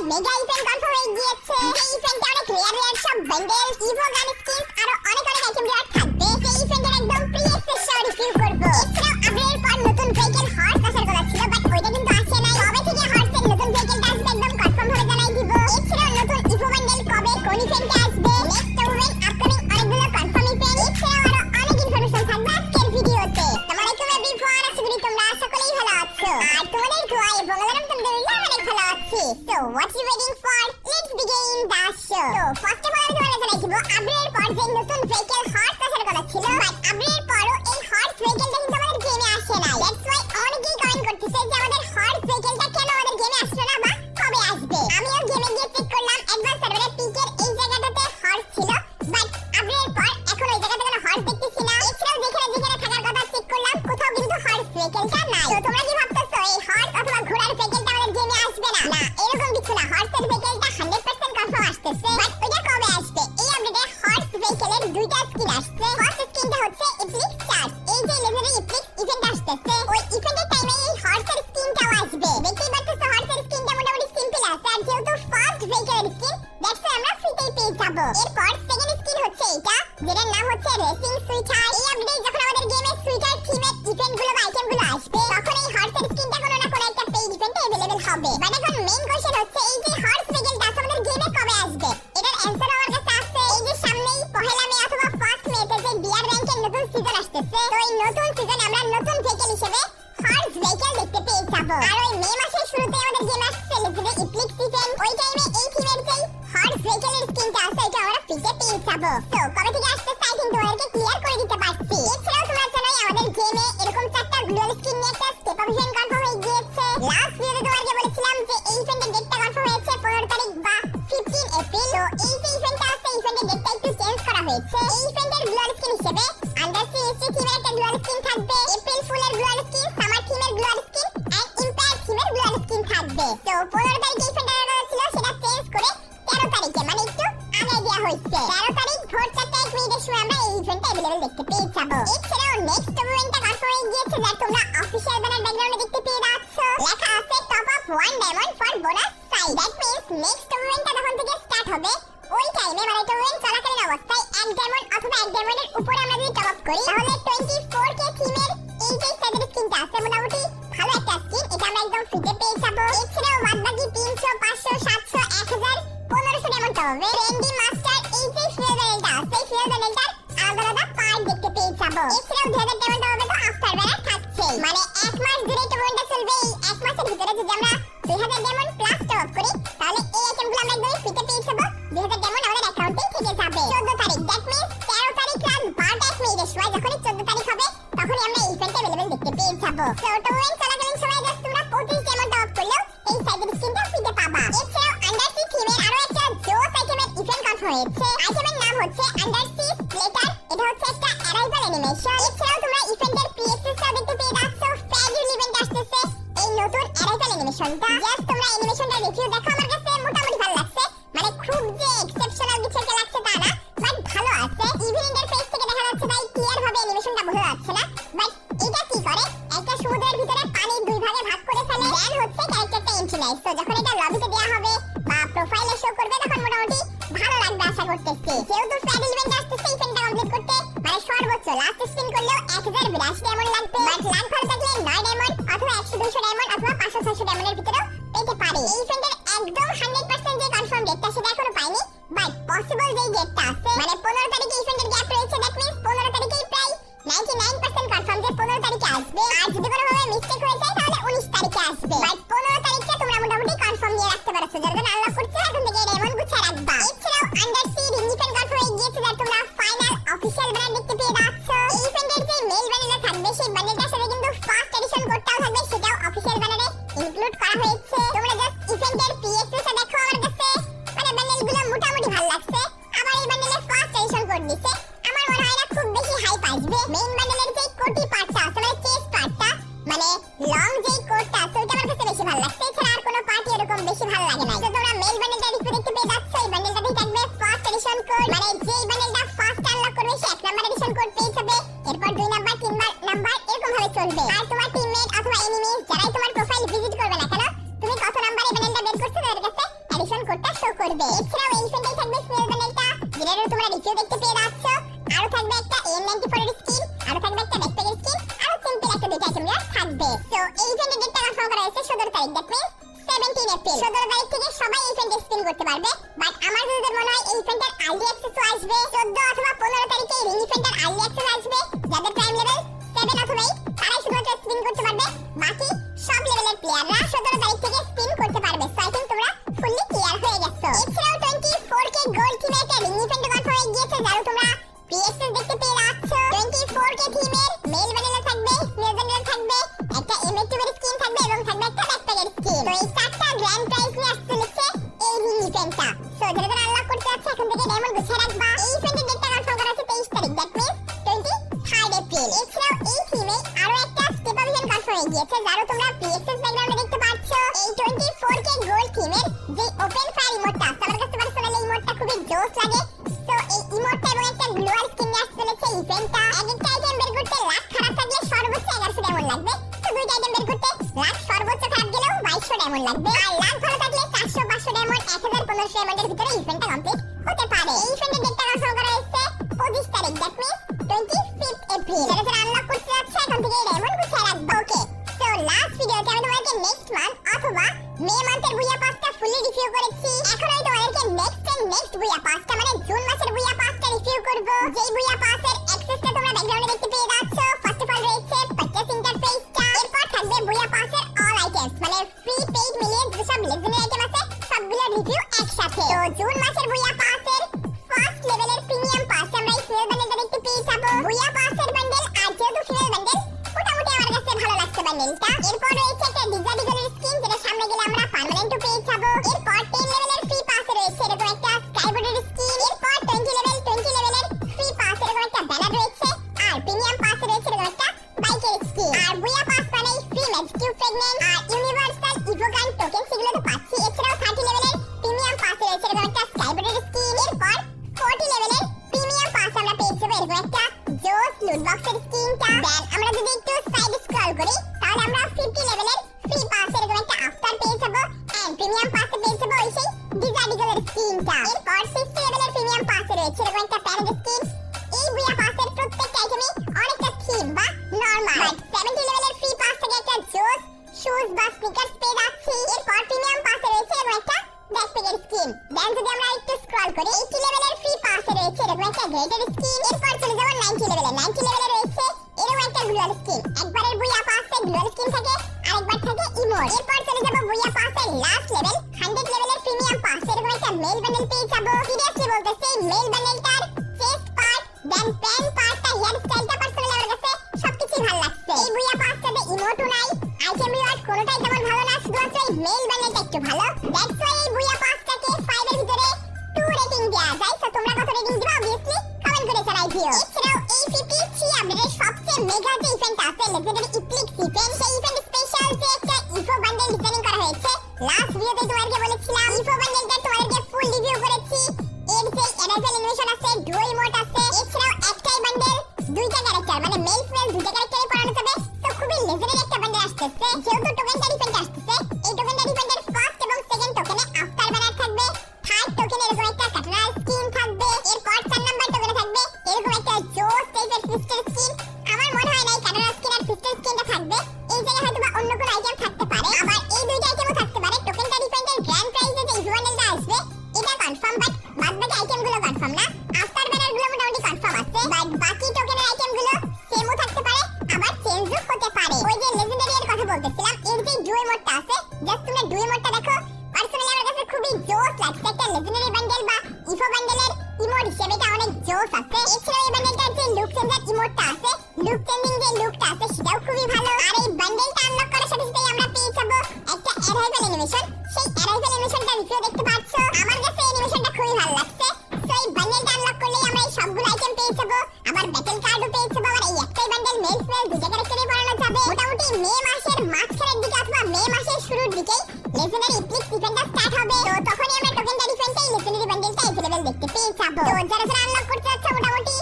Mega event confirm হয়ে গিয়েছে। এই ইভেন্টে অনেক রেয়ার সব বান্ডেল, ইভো গান স্কিন আরো অনেক আইটেম রেয়ার থাকবে। এই ইভেন্টের একদম প্রি অ্যাক্সেস সহ রিভিউ করব। এছাড়াও আপডেটের পর নতুন ভেহিকল হর্স আসার কথা ছিল, বাট ওইটা কিন্তু আসে নাই। কবে থেকে হর্সের নতুন ভেহিকলটা আসবে একদম কনফার্ম ভাবে জানাই দিব। এছাড়াও নতুন ইভো বান্ডেল কবে কোন ইভেন্টে আসবে, নেক্সট ইভেন্ট আপকামিং অনেকগুলো কনফার্ম ইভেন্ট, এছাড়াও আরো অনেক ইনফরমেশন থাকবে আজকের ভিডিওতে। তোমাদেরকে এভরিওয়ান, আশা করি তোমরা সকলেই ভালো আছো আর তোমাদের দোয়া এবং আল্লাহর রহমতে অনেক ভালো আছি। So what you waiting for? Let's begin the show. So first of all আমি তোমাদের জানাই দিব আপডেটের পর যে নতুন ভেহিকল হর্স আসার কথা ছিল, বাট আপডেটের পরও এই হর্স ভেহিকলটা কিন্তু আমাদের গেমে আসে নাই। দ্যাটস ওয়াই অনেকেই কমেন্ট করতেছে যে আমাদের হর্স ভেহিকলটা কেন আমাদের গেমে আসলো না বা কবে আসবে। আমিও গেমে গিয়ে চেক করলাম, অ্যাডভান্স সার্ভারে পিকের এই জায়গাটাতে হর্স ছিল, বাট আপডেটের পর এখন ওই জায়গাতে কোনো হর্স দেখতেছি না। এছাড়াও যেখানে থাকার কথা চেক করলাম, কোথাও কিন্তু হর্স ভেহিকলটা নাই। তো তোমরা কি ভাবতেছো এই হর্স অথবা ঘোড়ার ভেহিকলটা আমাদের গেমে আসবে না? না, এরকম কিছু না। হর্সের ভেহিকলটা 100% কনফার্ম আসতেছে, বাট ওইটা কবে আসবে? এই আপডেটে হর্স ভেহিকলের দুইটা স্কিন আসছে। ফার্স্ট স্কিনটা হচ্ছে ইপ্লিক্স চার্জ। এই যে লেজেন্ডারি ইপ্লিক্স ইভেন্ট আসতেছে, ওই ইভেন্টের টাইমে এই হর্সের স্কিনটাও আসবে। দেখতেই পাচ্ছ হর্সের স্কিনটা মোটামুটি সিম্পল আছে, আর যেহেতু ফার্স্ট ভেহিকলের স্কিন, দ্যাটস ওয়াই আমরা ফ্রিতেই পেয়ে যাব। এরপর সেকেন্ড স্কিন হচ্ছে এটা, যেটার নাম হচ্ছে রেসিং সুইটার। এই আপডেটে যখন আমাদের গেমে সুইটার থিমের ইভেন্টগুলো বা আইটেমগুলো আসবে, তখন এই হর্সের স্কিনটা কোনো না কোনো একটা পেইড ইভেন্টে अवेलेबल হবে। বাট এখন মেইন কোশ্চেন হচ্ছে এই যে হর্স ভেহিকলটা আমাদের গেমে কবে আসবে? এটার অ্যানসার আমার কাছে আছে। এই যে সামনেই পহেলা মে অথবা ফার্স্ট মেতে যে বিআর র‍্যাঙ্কের নতুন সিজন আসতেছে, তো এই নতুন সিজনে আমরা নতুন ভেহিকল হিসেবে হর্স ভেহিকল দেখতে পেয়ে যাব। আর ওই মে মাসের শুরুতে আমাদের গেমে আসছে লেজেন্ডারি ইপ্লিক্স ইভেন্ট, ওই টাইমে এই থিমের যেই হর্স ভেহিকলের স্কিনটা আছে এটা আমরা ফ্রিতে পেয়ে যাব। তো কবে থেকে আসতেছে আই থিংক তোমাদেরকে ক্লিয়ার করে দিতে পারছি। এছাড়াও তোমরা জানোই আমাদের গেমে এরকম 4টা গ্লোয়াল স্কিন নিয়ে একটা স্টেপ আপ ইভেন্ট কনফার্ম হয়ে গিয়েছে। লাস্ট ভিডিওতে তোমাদেরকে বলেছিলাম যে এই ইভেন্টের ডেটটা কনফার্ম হয়েছে 15 তারিখ বা 15 এপ্রিল। তো এই যে ইভেন্টটা আছে, ইভেন্টের ডেটটা একটু চেঞ্জ করা হয়েছে। এই ইভেন্টের গ্লোয়াল স্কিন হিসেবে আন্ডারসি এসি থিমের একটা গ্লোয়াল স্কিন থাকবে, এপ্রিল ফুলের গ্লোয়াল স্কিন, সামার থিমের গ্লোয়াল স্কিন এন্ড ইম্পায়ার থিমের গ্লোয়াল স্কিন থাকবে। তো 15 তারিখে ইভেন্টের কথা ছিল, সেটা চেঞ্জ করে 13 তারিখে মানে একটু আগে দেওয়া হয়েছে। 13 তারিখ ভোর 4:01 সময় আমরা এই ইভেন্টটা अवेलेबल দেখতে পেয়ে যাব। এছাড়াও নেক্সট ইভেন্টটা কনফার্ম হয়ে গিয়েছে, যা তোমরা অফিশিয়াল ব্যানার ব্যাকগ্রাউন্ডে দেখতে পেয়ে যাচ্ছ। লেখা আছে top up 1 diamond for bonus side. That means next ইভেন্টটা যখন থেকে স্টার্ট হবে, ওই টাইমে মানে ইভেন্ট চলাকালীন অবস্থায় 1 ডায়মন্ড অথবা 1 ডায়মন্ডের উপরে আমরা যদি টপ আপ করি, তাহলে 24K থিমের এই যে সাইডের স্কিনটা আছে, মোটামুটি ভালো একটা স্কিন, এটা আমরা একদম ফ্রিতে পেয়ে যাব। এছাড়াও বাদবাকি 300, 500, 700, 1000, 1500 ডায়মন্ড হবে। ট্রেন্ডি মাস্টার এই যে ফিয়ার ব্যানেলটা আছে, এই ফিয়ার ব্যানেলটার আলাদা আলাদা পার্ট দেখতে পেয়ে যাব। এছাড়াও 2000 ডায়মন্ড হবে তো আফটার ব্যানার থাকছে, মানে 1 মাস ধরে টুর্নামেন্টটা চলবে। এই 1 মাসের ভিতরে যদি আমরা 2000 ডায়মন্ড প্লাস টপ আপ করি, তাহলে এই আইটেমগুলো আমরা একদম ফ্রিতে পেয়ে যাব। 2000 ডায়মন্ড আমাদের অ্যাকাউন্টেই থেকে যাবে। 14 তারিখ, দ্যাট মিন্স 13 তারিখ রাত 12টা 1 মিনিটের সময় যখনই 14 তারিখ হবে, তখনই আমরা এই ইভেন্টটা अवेलेबल দেখতে পেয়ে যাব। তো টুর্নামেন্ট চলাকালীন সময় জাস্ট তোমরা 25 ডায়মন্ড টপ আপ করলেও এই সাইডের স্কিনটা ফ্রিতে পাবা। এছাড়াও আন্ডারসি থিমের আরো একটা জোস আইটেমের ইভেন্ট কনফার্ম হয়েছে। আইটেমের নাম হচ্ছে আন্ডারসি স্প্লিটার। এটা হচ্ছে একটা অ্যারাইভাল অ্যানিমেশন। এছাড়াও তোমরা ইভেন্টের পিএসএসটা দেখতে পেয়ে যাচ্ছ। ফেয়ারউইল ইভেন্ট আসতেছে এই নতুন অ্যারাইভাল অ্যানিমেশনটা। জাস্ট তোমরা অ্যানিমেশনটা রিভিউ দেখো, আমার কাছে মোটামুটি ভালো লাগছে, মানে খুব যে এক্সেপশনাল কিছু একটা লাগছে তা না, বাট ভালো আছে। ইভেন ইন্টারফেস থেকে দেখা যাচ্ছে তাই ক্লিয়ার ভাবে অ্যানিমেশনটা বোঝা যাচ্ছে না, বাট এটা কি করে একটা সমুদ্রের ভিতরে পানি দুই ভাগে ভাগ করে ফেলে, দেন হচ্ছে ক্যারেক্টারটা এন্ট্রি নেয়। তো যখন এটা লবিতে দেওয়া হবে বা প্রোফাইলে শো করবে, তখন মোটামুটি ভালো লাগবে আশা করতেছি। যেহেতু ফ্যাডেল ইভেন্ট আসতেছে, ইভেন্টটা কমপ্লিট করতে মানে সর্বোচ্চ লাস্ট স্পিন করলেও 1082 ডায়মন্ড লাগবে, বাট লাখ ভালো থাকলে 9 ডায়মন্ড অথবা 100-200 ডায়মন্ড অথবা 500-600 ডায়মন্ডের ভিতরেও পেতে পারে। এই ইভেন্টের একদম 100% যে কনফার্ম ডেটটা সেটা এখনো পাইনি, বাট পসিবল যে ডেটটা আছে মানে 15 তারিখে ইভেন্টের গ্যাপ রয়েছে, দ্যাট মিন্স 15 তারিখেই প্রায় 99% কনফার্ম যে 15 তারিখে আসবে। আর যদি কোনোভাবে মিস্টেক হয়ে যায় তাহলে 19 তারিখে আসবে, বাট 15 তারিখে তোমরা মোটামুটি কনফার্ম নিয়ে রাখতে পারছো, যার জন্য আল্লাহ করছে এখন থেকে ডায়মন্ড গুছিয়ে রাখবা। এছাড়াও আন্ডারসি রিং ইভেন্ট কনফার্ম হয়ে গিয়েছে, যার তোমরা ফাইনাল অফিশিয়াল ব্যানার দেখতে পেয়ে যাচ্ছ। এই ইভেন্টের যে মেল ব্যানারটা থাকবে, সেই ব্যানারটার সাথে কিন্তু ফার্স্ট এডিশন কোডটাও থাকবে, সেটাও অফিশিয়াল ব্যানারে ইনক্লুড করা হয়েছে। তোমরা জাস্ট ইভেন্টের পিএসএসটা দেখো, আমার কাছে মানে ব্যানারগুলো মোটামুটি ভালো লাগছে। আবার এই ব্যানারে ফার্স্ট এডিশন কোড দিছে, আমার মনে হয় না খুব বেশি হাইপ আসবে। মেইন ব্যানারের যে কোটি পার্টটা আছে মানে চেস্ট পার্টটা, মানে লং যে কোডটা আছে ওটা আমার কাছে বেশি ভালো লাগছে। এছাড়া আর কোনো পার্টি এরকম বেশি ভালো লাগে না। তো তোমরা মেইন ব্যানারটা দেখতে পেয়ে যাচ্ছ, এই ব্যানারটাতেই থাকবে ফার্স্ট এডিশন কোড, মানে যেই ব্যানারটা ফার্স্ট আনলক করবে সে 1 নাম্বার এডিশন কোড পেয়ে যাবে, এরপর 2 নাম্বার 3 নাম্বার এরকম ভাবে চলবে। আর তোমার টিমমেট অথবা এনিমিজ যারাই তোমার প্রোফাইল ভিজিট করবে না কেন, তুমি কত নাম্বারে ব্যানারটা বের করছো তাদের কাছে ইমোটটা শো করবে। এছাড়াও এই ইভেন্টেই থাকবে স্নেল বান্ডেলটা, যেটারও তোমরা রিভিউ দেখতে পেয়ে যাচ্ছ। আরো থাকবে একটা AM94 এর স্কিন, আরো থাকবে একটা ব্যাকপ্যাকের স্কিন, আরো সিম্পল একটা দুইটা আইটেম থাকবে। সো এই ইভেন্টের ডেটটা কনফার্ম করা হয়েছে 17 তারিখ, দ্যাট মিন্স 17 এপ্রিল। 17 তারিখ থেকে সবাই এই ইভেন্টে স্পিন করতে পারবে। বাট আমার যতদূর মনে হয় এই ইভেন্টের আর্লি অ্যাক্সেসও আসবে 14 অথবা 15 তারিখে এই রিং ইভেন্টের আর্লি অ্যাক্সেস আসবে। যাদের প্রাইম লেভেল 7 অথবা 8 তারাই শুধুমাত্র স্পিন করতে পারবে। বাকি সব লেভেলের প্লেয়াররা 17 তারিখ থেকে স্পিন করতে পারবে। সো আই থিংক তোমরা ফুললি ক্লিয়ার হয়ে গেছো। এছাড়াও 24K গোল্ড থিমে একটা রিং ইভেন্ট কনফার্ম হয়ে গিয়েছে, যারা তোমরা প্রিএক্সেস দেখতে পেয়ে যাচ্ছ। 24K থিমের মেল বান্ডেল থাকবে, স্নেল বান্ডেল থাকবে, একটা M82 এর স্কিন থাকবে এবং থাকবে একটা ব্যাকপ্যাকের স্কিন। তো এই চারটা গ্র্যান্ড প্রাইজ নিয়ে আসছে লিখছে এই রিং ইভেন্টটা। সো যারা যারা আনলক করতে যাচ্ছে এখন থেকে ডায়মন্ড গুছিয়ে রাখবা। এই ইভেন্টের ডেটটা কনফার্ম করা আছে 23 তারিখ, দ্যাট মিন্স 23 এপ্রিল। এছাড়াও এই থিমে আরো একটা স্টেপ অভিযান কনফার্ম হয়ে গিয়েছে, যারা তোমরা প্রিএক্সেস ব্যাকগ্রাউন্ডে দেখতে পাচ্ছ। এই 24K গোল্ড থিমের যে ওপেন ফায়ার ইমোটটা আছে, আমার কাছে পার্সোনালি এই ইমোটটা খুবই জোস লাগে। সো এই ইমোটটা এবং একটা গ্লোয়াল স্কিন নিয়ে আসছে লিখছে ইভেন্টটা। একটা আইটেম বের করতে লাখ খারাপ থাকলে সর্বোচ্চ 1100 ডায়মন্ড লাগবে। তো দুইটা আইটেম বের করতে লাখ সর্বোচ্চ খারাপ গেলেও 2200 ডায়মন্ড লাগবে। আর লাখ ভালো থাকলে 400 500 ডায়মন্ড 1000 1500 ডায়মন্ডের ভিতরে ইভেন্টটা কমপ্লিট হতে পারে। এই ইভেন্টের ডেটটা কনফার্ম করা হয়েছে 25 তারিখ, দ্যাট মিন্স 25 এপ্রিল। যারা যারা আনলক করতে যাচ্ছে এখন থেকে ডায়মন্ড গুছিয়ে রাখবা। ওকে, সো লাস্ট ভিডিওতে আমি তোমাদেরকে নেক্সট মান্থ অথবা মে মান্থের বুইয়া পাসটা ফুলি রিভিউ করেছি। এখন আমি তোমাদেরকে নেক্সট বুইয়া পাসটা মানে জুন মাসের বুইয়া পাসটা রিভিউ করব। যেই বুইয়া পাসের অ্যাক্সেসটা তোমরা ব্যাকগ্রাউন্ডে দেখতে পেয়ে যাচ্ছ। ফার্স্ট অফ অল রয়েছে পারচেজ ইন্টারফেসটা, এরপর থাকবে বুইয়া পাসের অল আইটেমস মানে ফ্রি পেইড মিলিয়ন্স যেসব লেজেন্ডারি আইটেম আছে সবগুলো রিভিউ একসাথে। তো জুন মাসের বুইয়া পাসের ফার্স্ট লেভেলের প্রিমিয়াম পাস আমরা এই ফিমেল বান্ডেলটা দেখতে পেয়ে যাব। বুইয়া পাসের বান্ডেল আর যেহেতু ফিমেল বান্ডেল মোটামুটি আমার কাছে ভালো লাগছে বান্ডেলটা। এরপর রয়েছে একটা ডিজাডিগলের স্কিন, যেটা সামনে গেলে আমরা পার্মানেন্টও পেয়ে যাব। এরপর 10 লেভেলের ফ্রি পাসে রয়েছে এরকম একটা স্কাইবোর্ডের স্কিন। এরপর 20 লেভেলের ফ্রি পাস এরকম একটা ব্যানার রয়েছে। আর প্রিমিয়াম পাসে রয়েছে এরকম একটা বাইকের স্কিন। আর বুইয়া পাস মানে ফ্রি ম্যাজিক প্রেগন্যান্ট আর ইউনিভার্সাল ইভোগান টোকেন সেগুলো তো পাচ্ছি। এছাড়াও 30 লেভেলের প্রিমিয়াম পাসে রয়েছে এরকম একটা স্কাইবোর্ডের স্কিন। এরপর 40 লেভেলের প্রিমিয়াম পাস আমরা পেয়ে যাবো এরকম একটা জোস লুট বক্সের স্কিনটা। দেন আমরা যদি একটু সাইড স্ক্রল করি তাহলে আমরা 50 লেভেলের ফ্রি পাস এরকম একটা আফটার পেয়ে যাবো এন্ড প্রিমিয়াম পাসে পেয়ে যাবো ওই সেই ডিজাডিগলের স্কিনটা। এরপর 60 লেভেলের প্রিমিয়াম পাসে রয়েছে এরকম একটা প্যারেড স্কিন। এই বুইয়া পাসের প্রত্যেকটা আইটেমই অনেকটা থিম বা নরমাল। বাট 70 লেভেলের ফ্রি পাস থেকে একটা জোস শুজ বা স্নিকার্স পেয়ে যাচ্ছি। এরপর প্রিমিয়াম পাসে রয়েছে এরকম একটা ব্যাকপ্যাকের স্কিন। দেন যদি আমরা একটু স্ক্রল করি 80 লেভেলের ফ্রি পাসে রয়েছে এরকম একটা গ্রেটের স্কিন। এরপর চলে যাব 90 লেভেলে রয়েছে এরকম একটা গ্লোয়াল স্কিন। একবারের বুইয়া পাসে গ্লোয়াল স্কিন থাকে আরেকবার থাকে ইমোট। এরপর চলে যাব বুইয়া পাসের লাস্ট লেভেল 100 লেভেলের প্রিমিয়াম পাস এরকম একটা মেল বান্ডেল পেয়ে যাব। সিরিয়াসলি বলতেছি mail বান্ডেলটার chest part then pan পার্টটা হেয়ার স্টাইলটা পার্সোনালি আমার কাছে সবকিছুই ভালো লাগছে। এই বুইয়া পাসটাতে ইমোটও নাই, আইটেম রিওয়ার্ড কোনোটাই তেমন ভালো না, শুধুমাত্র এই মেল বান্ডেলটা একটু ভালো। দ্যাটস ওয়াই এই বুইয়া পাসটাকে 5 এর ভিতরে 2 রেটিং দেয়া যায়। তো তোমরা কত রেটিং দিবা অবভিয়াসলি কমেন্ট করে জানাই দিও। এছাড়াও এই CP3 আপডেটের সবচেয়ে মেগা যে ইভেন্ট আছে লেজেন্ডারি ইপ্লিক্স ইভেন্ট, সেই ইভেন্ট স্পেশাল যে একটা ইভো বান্ডেল ডিজাইনিং করা হয়েছে। লাস্ট ভিডিওতে তোমাদেরকে বলেছিলাম ইভো বান্ডেলটা তোমাদেরকে ফুল রিভিউ করেছি। এর যে অ্যাডাল্ট অ্যানিমেশন আছে, ডুও ইমোট আছে, এছাড়াও একটাই বান্ডেল দুইটা ক্যারেক্টার মানে মেল ফিমেল দুইটা ক্যারেক্টারে পড়ানো যাবে। তো খুবই লেজেন্ডারি একটা বান্ডেল আসতেছে। যেহেতু টোকেনটারি ইভেন্ট আসতেছে, এই টোকেনটারি ইভেন্টের ফার্স্ট এবং সেকেন্ড টোকেনে আফটার ব্যানার থাকবে, থার্ড টোকেনে এরকম একটা কাটানা স্কিন থাকবে, এরপর 4 নাম্বার টোকেনে থাকবে এরকম একটা জোস টাইপের পিস্টল স্কিন। আমার মনে হয় না এই কাটানা স্কিন আর পিস্টল স্কিনটা থাকবে, এই জায়গায় হয়তো বা অন্য কোনো আইটেম থাকতে পারে। আবার এই দুইটা আইটেমও থাকতে পারে। টোকেনটারি ইভেন্টের গ্র্যান্ড প্রাইজে যে ইভো বান্ডেলটা আসবে এটা কনফার্ম, বাট বাদবাকি আইটেমগুলো কনফার্ম না। আফটার ব্যানারগুলো মোটামুটি কনফার্ম আছে, বাট বাকি টোকেনের আইটেমগুলো সেমও থাকতে পারে আবার চেঞ্জও হতে পারে। ওই যে লেজেন্ডারি এর কথা বলতেছিলাম, এর যে ডুও ইমোটটা আছে, জাস্ট তোমরা ডুও ইমোটটা দেখো, পার্সোনালি আমার কাছে খুবই জোস লাগছে। একটা লেজেন্ডারি বান্ডেল বা ইভো বান্ডেলের ইমোট হিসেবে এটা অনেক জোস আছে। এছাড়াও এই বান্ডেলটার যে লুক চেঞ্জার ইমোটটা আছে, লুক চেঞ্জিং যে লুকটা আছে সেটাও খুবই ভালো। আর এই বান্ডেলটা আনলক করার সাথে সাথে আমরা পেয়ে যাবো একটা অ্যারাইভাল অ্যানিমেশন। সেই অ্যারাইভাল অ্যানিমেশনটা রিভিউ দেখতে পাচ্ছ, আমার কাছে অ্যানিমেশনটা খুবই ভালো লাগছে। সো এই বান্ডেলটা আনলক করলেই আমরা এই সবগুলো আইটেম পেয়ে যাবো, আবার ব্যাটল কার্ডও পেয়ে যাবো। আবার এই একটাই বান্ডেল মেল ফিমেল দুইটা ক্যারেক্টারে পড়ানো যাবে। মোটামুটি মে মাসের মাঝখানের দিকে অথবা মে মাসের শুরুর দিকেই লেজেন্ডারি ইপ্লিক্স ইভেন্টটা স্টার্ট হবে। তো তখনই আমরা টোকেনটারি ইভেন্টে এই লেজেন্ডারি বান্ডেলটা अवेलेबल দেখতে পেয়ে যাবো। তো যারা যারা আনলক করতে যাচ্ছ মোটামুটি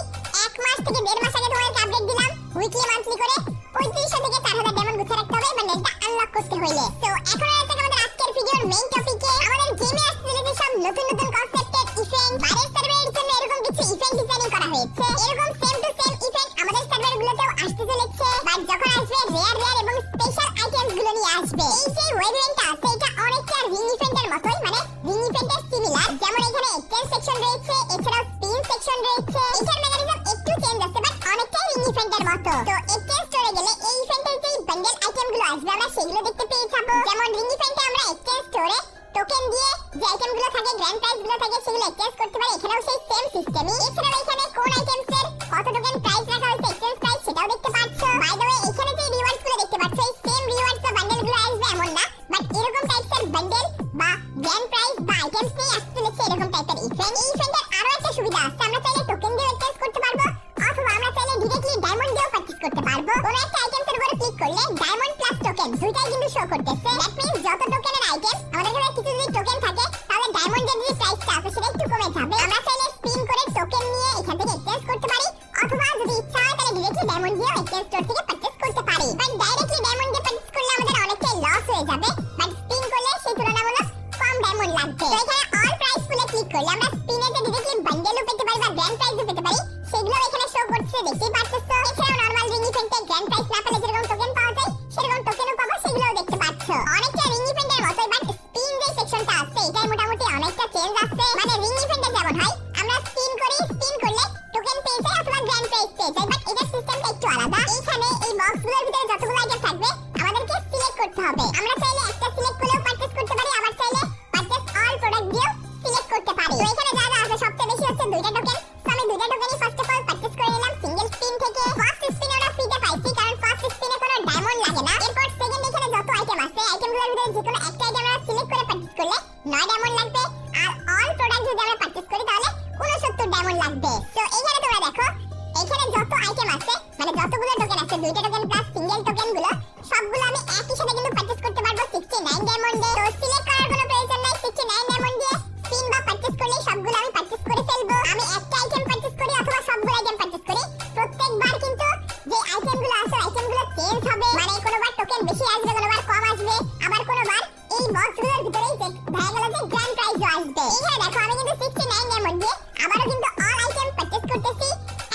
1 মাস থেকে 1.5 মাস আগে তোমাদেরকে আপডেট দিলাম উইকলি মান্থলি করে 3500 থেকে 4000 ডায়মন্ড গুছিয়ে রাখতে হবে বান্ডেলটা আনলক করতে হইলে। তো এখন আছে আমাদের আজকের ভিডিওর মেইন টপিকে। আমাদের গেমে আসছে যে সব নতুন নতুন কনসেপ্টের ইভেন্ট বাইরের সার্ভারের জন্য এরকম কিছু ইভেন্ট ডিজাইন করা হয়েছে। এরকম সেম টু সেম ইভেন্ট আমাদের সার্ভারগুলোতেও আসতে চলেছে, বাট যখন আসবে রেয়ার এবং স্পেশাল আইটেমস গুলো নিয়ে আসবে। এই যে ওয়েব ইভেন্টটা আছে এটা অনেকটা রিং ইভেন্টের মতোই, মানে রিং ইভেন্টের সিমিলার। যেমন এখানে এক্সচেঞ্জ সেকশন রয়েছে, এছাড়াও স্পিন সেকশন রয়েছে। এটার মেকানিজম একটু চেঞ্জ আছে, বাট অনেকটাই রিং ইভেন্টের মতো। তো এক্সচেঞ্জ স্টোরে গেলে এই ইভেন্টের যে বান্ডেল আইটেমগুলো আসবে আমরা সেগুলো দেখতে পেয়ে যাবো। যেমন রিং ইভেন্টে আমরা এক্সচেঞ্জ স্টোরে টোকেন দিয়ে যে আইটেমগুলো থাকে, গ্র্যান্ড প্রাইজ গুলো থাকে, সেগুলো এক্সচেঞ্জ করতে পারি। এখানেও সেই সেম সিস্টেমই। এছাড়াও এখানে কোন আইটেমসের কত টোকেন প্রাইস রাখা হয়েছে, এক্সচেঞ্জ প্রাইস, সেটাও দেখতে পাচ্ছ। বাই দ্য ওয়ে এখানে যে রিওয়ার্ডস গুলো দেখতে পাচ্ছ এই সেম রিওয়ার্ডস বা বান্ডেল গুলো আসবে এমন না, বাট এরকম টাইপের বান্ডেল বা গ্র্যান্ড প্রাইজ বা আইটেমস নিয়ে আসতে চলেছে এরকম টাইপের ইভেন্ট। এই ইভেন্টের আরো একটা সুবিধা আছে, আমরা চাইলে টোকেন দিয়ে এক্সচেঞ্জ করতে পারবো, অথবা আমরা চাইলে ডাইরেক্টলি ডায়মন্ড দিয়েও পারচেজ করতে পারবো। কোন একটা আইটেমসের উপরে ক্লিক করলে ডায়মন্ড প্লাস টোকেন দুইটাই কিন্তু শো করতেছে। দ্যাট মিন্স যত টোকেনের আইটেম আমাদের কাছে কিছু যদি টোকেন থাকে তাহলে ডায়মন্ডের যে প্রাইসটা আছে সেটা একটু কমে যাবে। আমরা চাইলে স্পিন করে টোকেন নিয়ে এখান থেকে এক্সচেঞ্জ করতে পারি, অথবা যদি ইচ্ছা হয় তাহলে ডাইরেক্টলি ডায়মন্ড দিয়েও এক্সচেঞ্জ স্টোর থেকে পারচেজ করতে পারি। বাট ডাইরেক্টলি ডায়মন্ড দিয়ে পারচেজ করলে আমাদের অনেকটাই লস হয়ে যাবে, বাট স্পিন করলে সেই তুলনামূলক কম ডায়মন্ড লাগবে। তো এখানে অল প্রাইস ফুলে ক্লিক করলে আমরা স্পিনে যে ডাইরেক্টলি বান্ডেলও পেতে পারি বা গ্র্যান্ড প্রাইজও পেতে পারি, সেগুলো এখানে শো করছে, দেখতেই পাচ্ছো। এছাড়াও নরমাল রিং ইভেন্টে গ্র্যান্ড প্রাইজ না পেলে যেরকম টোকেন পাওয়া যায় সেরকম টোকেনও পাবো, সেগুলোও দেখতে পাচ্ছ। অনেকটা রিং ইভেন্টের মতোই, বাট স্পিন যে সেকশনটা আছে এটাই মোটামুটি অনেকটা চেঞ্জ আছে। মানে রিং ইভেন্টে যেমন হয় আমরা স্পিন করি, স্পিন করলে টোকেন পেয়ে যাই অথবা গ্র্যান্ড প্রাইজ পেয়ে যাই, বাট এটার সিস্টেমটা একটু আলাদা। এখানে এই বক্সগুলোর ভিতরে যতগুলো আইটেম থাকবে আমাদেরকে সিলেক্ট করতে হবে। আমরা চাইলে একটা সিলেক্ট করলেও পারচেজ করতে পারি, আবার চাইলে পারচেজ অল প্রোডাক্ট দিয়েও সিলেক্ট করতে পারি। তো এখানে যা যা আছে সবচেয়ে বেশি হচ্ছে দুইটা টোকেন। তো আমি দুইটা টোকেনই ফার্স্ট অফ অল পারচেজ করে নিলাম সিঙ্গেল স্পিন থেকে। ফার্স্ট স্পিনে ওটা ফ্রিতে পাইছি, কারণ ফার্স্ট স্পিনে কোনো ডায়মন্ড লাগে না। এরপর সেকেন্ড এখানে যত আইটেম আছে আইটেমগুলোর ভিতরে যে কোনো একটা আইটেম আমরা সিলেক্ট করে পারচেজ করলে 9 ডায়মন্ড লাগবে, আর অল প্রোডাক্ট যদি আমরা পারচেজ করি তাহলে 69 ডায়মন্ড লাগবে। তো এখানে তোমরা দেখো এখানে যত আইটেম আছে, মানে যতগুলো টোকেন আছে, দুইটা টোকেন প্লাস সিঙ্গেল টোকেন গুলো সবগুলো আমি একই সাথে কিন্তু পারচেজ করতে পারবো 69 ডায়মন্ডে। তো সিলেক্ট করার কোনো প্রয়োজন নাই, 69 ডায়মন্ড দিয়ে স্পিন বা পারচেজ করলে সবগুলো আমি পারচেজ করে ফেলবো। আমি একটা আইটেম পারচেজ করি অথবা সবগুলো আইটেম পারচেজ করি, প্রত্যেকবার কিন্তু যে আইটেমগুলো আছে আইটেমগুলো চেঞ্জ হবে। মানে কোনোবার টোকেন বেশি আসবে, কোনোবার কম আসবে, আবার কোনোবার এই বক্সগুলোর ভিতরেই দেখা গেল যে গ্র্যান্ড প্রাইজও আসবে। এখানে দেখো আমি কিন্তু 69 ডায়মন্ড দিয়ে আবারও কিন্তু অল আইটেম পারচেজ করতেছি,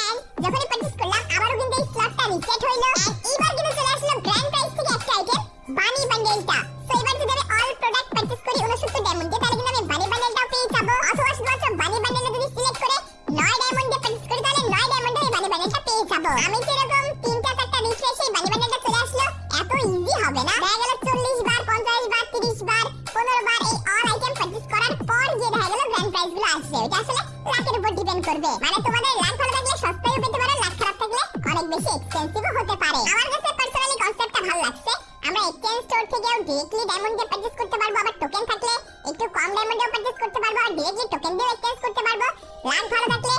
এন্ড যখনই পারচেজ করলাম আবারও কিন্তু এই স্লটটা রিসেট হইলো। এন্ড এইবার কিন্তু চলে আসলো গ্র্যান্ড প্রাইজ থেকে একটা আইটেম বানি বান্ডেলটা। তো এবার যদি আমি অল প্রোডাক্ট পারচেজ করি 69 ডায়মন্ড দিয়ে তাহলে কিন্তু আমি বানি বান্ডেলটাও পেয়ে যাবো, অথবা শুধুমাত্র বানি বান্ডেলটা যদি সিলেক্ট করে 9 ডায়মন্ড দিয়ে পারচেজ করি তাহলে 9 ডায়মন্ডে এই বানি বান্ডেলটা পেয়ে যাবো। আমি যেরকম 3টা 4টা রিফ্রেশ এই বানি বান্ডেলটা চলে আসলো, এত ইজি হবে না। দেখা গেল 40 বার 50 বার 30 বার 15 বার এই অল আইটেম পারচেজ করার পর যে দেখা গেল গ্র্যান্ড প্রাইজ গুলো আসবে। এটা আসলে লাকের উপর ডিপেন্ড করবে, মানে তোমাদের লাক ভালো থাকলে সস্তায়ও পেতে পারো, লাক খারাপ থাকলে অনেক বেশি এক্সপেন্সিভও হতে পারে। আমার কাছে পার্সোনালি কনসেপ্টটা ভালো লাগছে। আমরা এক্সচেঞ্জ স্টোর থেকেও ডাইরেক্টলি ডায়মন্ড দিয়ে পারচেজ করতে পারবো, আবার টোকেন থাকলে একটু কম ডায়মন্ডেও পারচেজ করতে পারবো, আর ডাইরেক্টলি টোকেন দিয়ে এক্সচেঞ্জ করতে পারবো। লাক ভালো থাকলে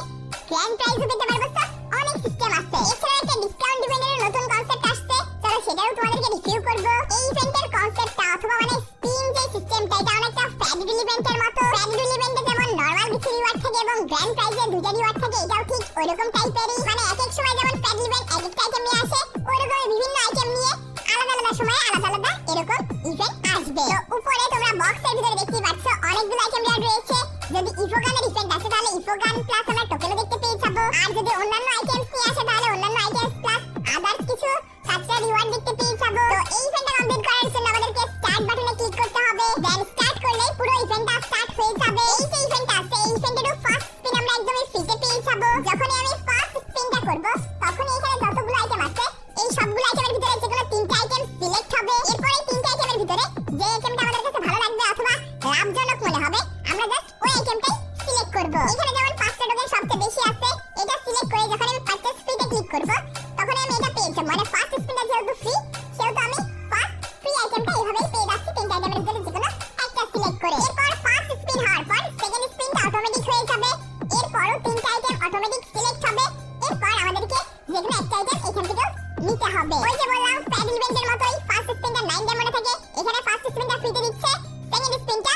গ্র্যান্ড প্রাইজও পেতে পারবো। সব অনেক সিস্টেম আছে। এছাড়া একটা ডিসকাউন্ট ইভেন্টের নতুন কনসেপ্ট আসছে, চলো সেটাও তোমাদেরকে রিভিউ করব। এই ইভেন্টের কনসেপ্টটা অথবা মানে স্পিন যে সিস্টেমটা এটা অনেকটা ফ্যাডুল ইভেন্টের মতো। ফ্যাডুল ইভেন্টে যেমন নরমাল কিছু রিওয়ার্ড থাকে এবং গ্র্যান্ড প্রাইজে দুইটা রিওয়ার্ড থাকে, এটাও ঠিক ওইরকম টাইপেরই। মানে এক এক সময় যেমন ফ্যাডুল ইভেন্ট এক একটা আইটেম নিয়ে আসে, ওইরকম বিভিন্ন আইটেম নিয়ে আলাদা আলাদা সময়ে আলাদা আলাদা এরকম ইভেন্ট আসবে। তো উপরে তোমরা বক্সের ভিতরে দেখতে পাচ্ছ অনেকগুলো আইটেম রিওয়ার্ড রয়েছে। যদি ইভোগানের ইভেন্ট আসে তাহলে ইভোগান প্লাস আমরা টোকেনও দেখতে পেয়ে যাবো, আর যদি অন্যান্য আইটেমস নিয়ে আসে তাহলে অন্যান্য আইটেমস প্লাস আদার্স কিছু কাঁচা রিওয়ার্ড দেখতে পেয়ে যাবো। তো এই ইভেন্টটা কমপ্লিট করার জন্য আমাদেরকে স্টার্ট বাটনে ক্লিক করতে হবে, দেন স্টার্ট করলেই পুরো ইভেন্টটা স্টার্ট হয়ে যাবে। এই যে ইভেন্টটা আছে এই ইভেন্টেরও ফার্স্ট স্পিন আমরা একদমই ফ্রিতে পেয়ে যাবো। যখনই আমি ফার্স্ট স্পিনটা করব তখনই এখানে যতগুলো আইটেম আছে এই সবগুলো আইটেমের ভিতরে যে কোনো 3টা আইটেম সিলেক্ট হবে। এরপর এই 3টা আইটেমের ভিতরে যে আইটেমটা আমাদের কাছে ভালো লাগবে অথবা লাভজনক মনে হবে আমরা জাস্ট ওই আইটেমটাই সিলেক্ট করব। এখানে যেমন 5টা টোকেন সবচেয়ে বেশি আছে, এটা সিলেক্ট করে যখন আমি পারচেজ ফ্রিতে ক্লিক করব তখন আমি এটা পেয়ে যাব। মানে ফার্স্ট স্পিনটা যেহেতু ফ্রি সেহেতু আমি ফার্স্ট ফ্রি আইটেমটা এইভাবেই পেয়ে যাচ্ছি 3টা আইটেমের ভিতরে যে কোনো একটা সিলেক্ট করে। এরপর ফার্স্ট স্পিন হওয়ার পর সেকেন্ড স্পিনটা অটোমেটিক হয়ে যাবে, এরপরও 3টা আইটেম অটোমেটিক সিলেক্ট হবে। এরপর আমাদেরকে যে কোনো একটা আইটেম এখান থেকে নিতে হবে। ওই যে বললাম ফ্যাডুল ইভেন্টের মতোই ফার্স্ট স্পিনটা 9 ডায়মন্ডে থাকে, এখানে ফার্স্ট স্পিনটা ফ্রিতে দিচ্ছে, সেকেন্ড স্পিনটা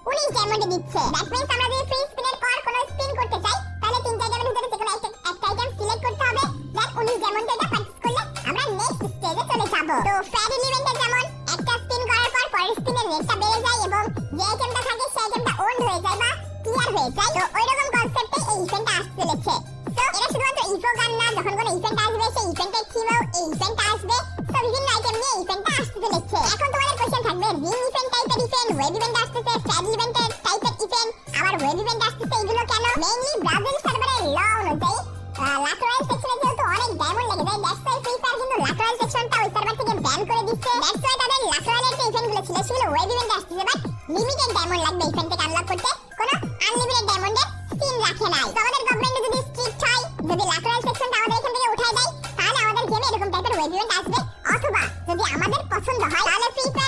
19 ডায়মন্ডে দিচ্ছে। দ্যাট মিন্স আমরা যদি ফ্রি স্পিনের পর কোনো স্পিন করতে চাই তাহলে 3টা আইটেমের ভিতরে যে কোনো একটা আইটেম সিলেক্ট করতে হবে, দেন 19 ডায়মন্ডে এটা পারচেজ করলে আমরা নেক্সট স্টেজে চলে যাব। তো ফ্যাডুল ইভেন্টে যেমন একটা স্পিন করার পর পরের স্পিনের রেটটা বেড়ে যায় এবং যে আইটেমটা থাকে সেই আইটেমটা ওন্ড হয়ে যায় বা ক্লিয়ার হয়ে যায়। তো ওইরকম কনসেপ্টে এই ইভেন্টটা আসতে চলেছে। তো এটা শুধুমাত্র ইভো গান না, যখন কোনো ইভেন্ট আসবে সেই ইভেন্টের থিমেও এই ইভেন্টটা আসবে। তো বিভিন্ন আইটেম নিয়ে ইভেন্টটা আসতে চলেছে। এখন তোমাদের কোশ্চেন থাকবে, রিং ইভেন্ট টাইপের ইভেন্ট, ওয়েব ইভেন্ট আসতেছে, ফ্ল্যাগ ইভেন্টের টাইপের ইভেন্ট, আবার ওয়েব ইভেন্ট আসতেছে, এগুলো কেন? মেইনলি ব্রাজিল সার্ভারের ল অনুযায়ী লাক রয়্যাল সেকশনে যেহেতু অনেক ডায়মন্ড লেগে যায়, দ্যাটস ওয়াই ফ্রি ফায়ার কিন্তু লাক রয়্যাল সেকশনটা ওই সার্ভার থেকে ব্যান করে দিচ্ছে। দ্যাটস ওয়াই তাদের লাক রয়্যালের যে ইভেন্টগুলো ছিল সেগুলো ওয়েব ইভেন্টে আসতেছে, বাট লিমিটেড ডায়মন্ড লাগবে ইভেন্ট থেকে আনলক করতে, কোনো আনলিমিটেড ডায়মন্ডের স্কিন রাখে নাই। তো আমাদের গভর্নমেন্ট যদি স্ট্রিক্ট হয়, যদি লাক রয়্যাল সেকশনটা আমাদের এখান থেকে উঠায় দেয়, তাহলে আমাদের গেমে এরকম টাইপের ওয়েব ইভেন্ট আসবে। অথবা যদি আমাদের পছন্দ হয় তাহলে ফ্রি ফায়ার